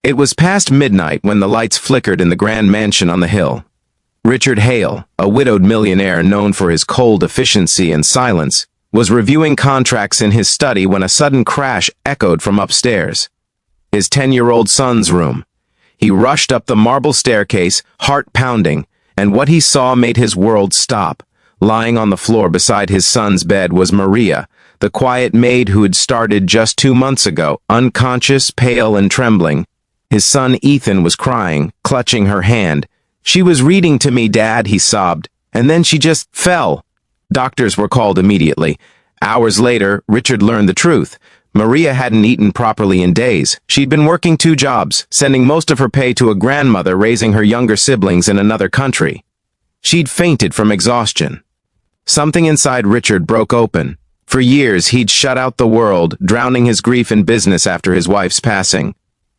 It was past midnight when the lights flickered in the grand mansion on the hill. Richard Hale, a widowed millionaire known for his cold efficiency and silence, was reviewing contracts in his study when a sudden crash echoed from upstairs. His 10-year-old son's room. He rushed up the marble staircase, heart pounding, and what he saw made his world stop. Lying on the floor beside his son's bed was Maria, the quiet maid who had started just 2 months ago, unconscious, pale, and trembling. His son Ethan was crying, clutching her hand. "She was reading to me, Dad," he sobbed, "and then she just fell." Doctors were called immediately. Hours later, Richard learned the truth. Maria hadn't eaten properly in days. She'd been working 2 jobs, sending most of her pay to a grandmother raising her younger siblings in another country. She'd fainted from exhaustion. Something inside Richard broke open. For years, he'd shut out the world, drowning his grief in business after his wife's passing.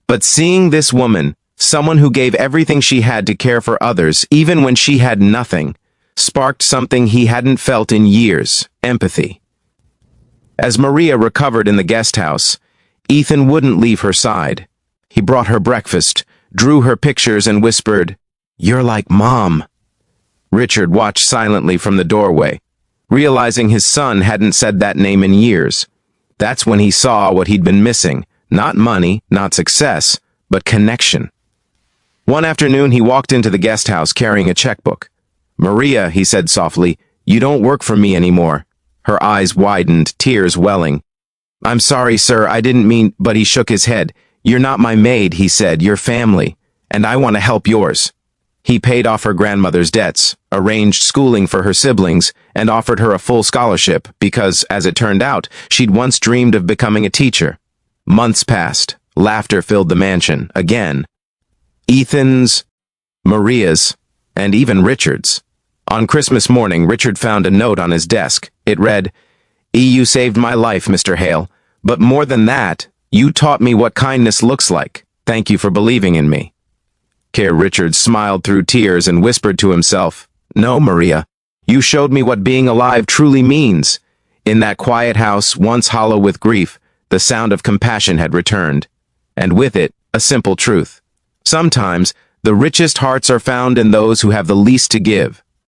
But seeing this woman, someone who gave everything she had to care for others, even when she had nothing, sparked something he hadn't felt in years: empathy. As Maria recovered in the guest house, Ethan wouldn't leave her side. He brought her breakfast, drew her pictures, and whispered, "You're like Mom." Richard watched silently from the doorway, realizing his son hadn't said that name in years. That's when he saw what he'd been missing: not money, not success, but connection. One afternoon, he walked into the guest house carrying a checkbook. "Maria," he said softly, "you don't work for me anymore." Her eyes widened, tears welling. "I'm sorry, sir, I didn't mean—" But he shook his head. "You're not my maid," he said, "you're family, and I want to help yours." He paid off her grandmother's debts, arranged schooling for her siblings, and offered her a full scholarship because, as it turned out, she'd once dreamed of becoming a teacher. Months passed. Laughter filled the mansion, again. Ethan's, Maria's, and even Richard's. On Christmas morning, Richard found a note on his desk. It read, "You saved my life, Mr. Hale. But more than that, you taught me what kindness looks like. Thank you for believing in me." Richard smiled through tears and whispered to himself, "No, Maria, you showed me what being alive truly means." In that quiet house, once hollow with grief, the sound of compassion had returned. And with it, a simple truth. Sometimes, the richest hearts are found in those who have the least to give.